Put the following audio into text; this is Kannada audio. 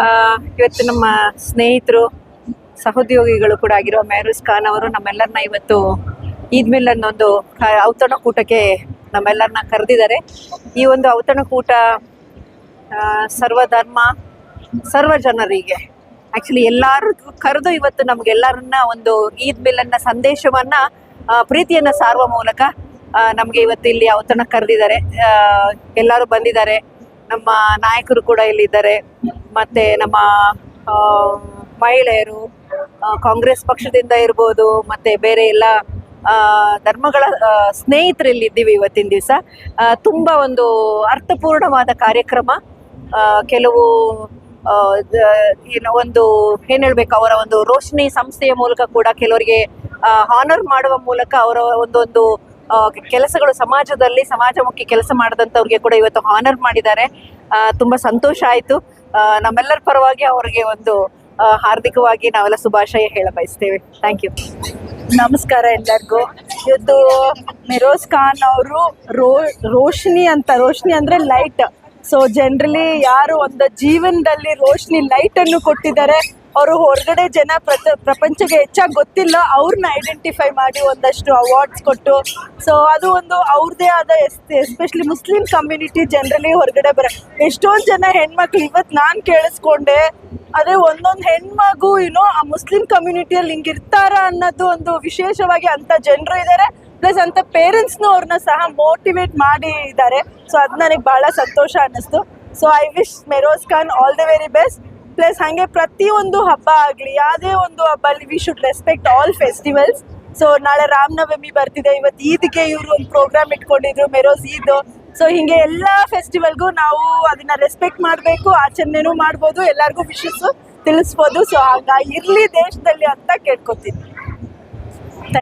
ಆ, ಇವತ್ತು ನಮ್ಮ ಸ್ನೇಹಿತರು ಸಹೋದ್ಯೋಗಿಗಳು ಕೂಡ ಆಗಿರೋ ಮೆಹರೂಜ್ ಖಾನ್ ಅವರು ನಮ್ಮೆಲ್ಲರನ್ನ ಇವತ್ತು ಈದ್ ಮಿಲನ್ ಒಂದು ಔತಣಕೂಟಕ್ಕೆ ನಮ್ಮೆಲ್ಲರನ್ನ ಕರೆದಿದ್ದಾರೆ. ಈ ಒಂದು ಔತಣಕೂಟ ಸರ್ವಧರ್ಮ ಸರ್ವ ಜನರಿಗೆ ಆಕ್ಚುಲಿ ಎಲ್ಲರೂ ಕರೆದು ಇವತ್ತು ನಮ್ಗೆಲ್ಲರನ್ನ ಒಂದು ಈದ್ ಮಿಲನ್ನ ಸಂದೇಶವನ್ನ ಪ್ರೀತಿಯನ್ನ ಸಾರುವ ಮೂಲಕ ನಮ್ಗೆ ಇವತ್ತು ಇಲ್ಲಿ ಔತಣ ಕರೆದಿದ್ದಾರೆ. ಎಲ್ಲರೂ ಬಂದಿದ್ದಾರೆ. ನಮ್ಮ ನಾಯಕರು ಕೂಡ ಇಲ್ಲಿದ್ದಾರೆ. ಮತ್ತೆ ನಮ್ಮ ಮಹಿಳೆಯರು ಕಾಂಗ್ರೆಸ್ ಪಕ್ಷದಿಂದ ಇರ್ಬೋದು, ಮತ್ತೆ ಬೇರೆ ಎಲ್ಲ ಧರ್ಮಗಳ ಸ್ನೇಹಿತರು ಇಲ್ಲಿದ್ದೀವಿ. ಇವತ್ತಿನ ದಿವಸ ತುಂಬ ಒಂದು ಅರ್ಥಪೂರ್ಣವಾದ ಕಾರ್ಯಕ್ರಮ. ಕೆಲವು ಏನೋ ಒಂದು ಏನ್ ಹೇಳ್ಬೇಕು, ಅವರ ಒಂದು ರೋಶನಿ ಸಂಸ್ಥೆಯ ಮೂಲಕ ಕೂಡ ಕೆಲವರಿಗೆ ಹಾನರ್ ಮಾಡುವ ಮೂಲಕ ಅವರ ಒಂದೊಂದು ಕೆಲಸಗಳು ಸಮಾಜದಲ್ಲಿ ಸಮಾಜಮುಖಿ ಕೆಲಸ ಮಾಡಿದಂಥವ್ರಿಗೆ ಕೂಡ ಇವತ್ತು ಹಾನರ್ ಮಾಡಿದ್ದಾರೆ. ತುಂಬಾ ಸಂತೋಷ ಆಯಿತು. ನಮ್ಮೆಲ್ಲರ ಪರವಾಗಿ ಅವರಿಗೆ ಒಂದು ಹಾರ್ದಿಕವಾಗಿ ನಾವೆಲ್ಲ ಶುಭಾಶಯ ಹೇಳ ಬಯಸ್ತೇವೆ. Thank you. ನಮಸ್ಕಾರ ಎಲ್ಲರಿಗೂ. ಇವತ್ತು ಮೆಹರೂಜ್ ಖಾನ್ ಅವರು ರೋಶನಿ ಅಂದ್ರೆ ಲೈಟ್. ಸೊ ಜನರಲಿ ಯಾರು ಒಂದು ಜೀವನದಲ್ಲಿ ರೋಶನಿ ಲೈಟ್ ಅನ್ನು ಕೊಟ್ಟಿದ್ದಾರೆ, ಅವರು ಹೊರಗಡೆ ಜನ ಪ್ರಪಂಚಕ್ಕೆ ಹೆಚ್ಚಾಗಿ ಗೊತ್ತಿಲ್ಲ, ಅವ್ರನ್ನ ಐಡೆಂಟಿಫೈ ಮಾಡಿ ಒಂದಷ್ಟು ಅವಾರ್ಡ್ಸ್ ಕೊಟ್ಟು, ಸೊ ಅದು ಒಂದು ಅವ್ರದ್ದೇ ಆದ ಎಸ್ಪೆಷಲಿ ಮುಸ್ಲಿಂ ಕಮ್ಯುನಿಟಿ ಜನರಲಿ ಹೊರಗಡೆ ಎಷ್ಟೊಂದು ಜನ ಹೆಣ್ಮಕ್ಳು ಇವತ್ತು ನಾನು ಕೇಳಿಸ್ಕೊಂಡೆ, ಅದೇ ಒಂದೊಂದು ಹೆಣ್ಮಗು ಆ ಮುಸ್ಲಿಂ ಕಮ್ಯುನಿಟಿಯಲ್ಲಿ ಹಿಂಗಿರ್ತಾರ ಅನ್ನೋದು ಒಂದು ವಿಶೇಷವಾಗಿ ಅಂತ ಜನರು ಇದ್ದಾರೆ. ಪ್ಲಸ್ ಅಂತ ಪೇರೆಂಟ್ಸ್ನು ಅವ್ರನ್ನ ಸಹ ಮೋಟಿವೇಟ್ ಮಾಡಿ ಇದ್ದಾರೆ. ಸೊ ಅದು ನನಗೆ ಬಹಳ ಸಂತೋಷ ಅನ್ನಿಸ್ತು. So I wish Mehrooz Khan all the very best. Plus ಹಾಗೆ ಪ್ರತಿಯೊಂದು ಹಬ್ಬ ಆಗಲಿ, ಯಾವುದೇ ಒಂದು ಹಬ್ಬ ಅಲ್ಲಿ we should respect all festivals. So ನಾಳೆ ರಾಮನವಮಿ ಬರ್ತಿದೆ, ಇವತ್ತು ಈದ್ಗೆ ಇವರು ಒಂದು ಪ್ರೋಗ್ರಾಮ್ ಇಟ್ಕೊಂಡಿದ್ರು, ಮೆಹರೂಜ್ ಈದ್. ಸೊ ಹೀಗೆ ಎಲ್ಲ ಫೆಸ್ಟಿವಲ್ಗೂ ನಾವು ಅದನ್ನ ರೆಸ್ಪೆಕ್ಟ್ ಮಾಡಬೇಕು, ಆಚರಣೆನೂ ಮಾಡ್ಬೋದು, ಎಲ್ಲರಿಗೂ ವಿಶಸ್ಸು ತಿಳಿಸ್ಬೋದು. ಸೊ ಹಾಗಾಗಿ ಇರಲಿ ದೇಶದಲ್ಲಿ ಅಂತ ಕೇಳ್ಕೊತೀನಿ.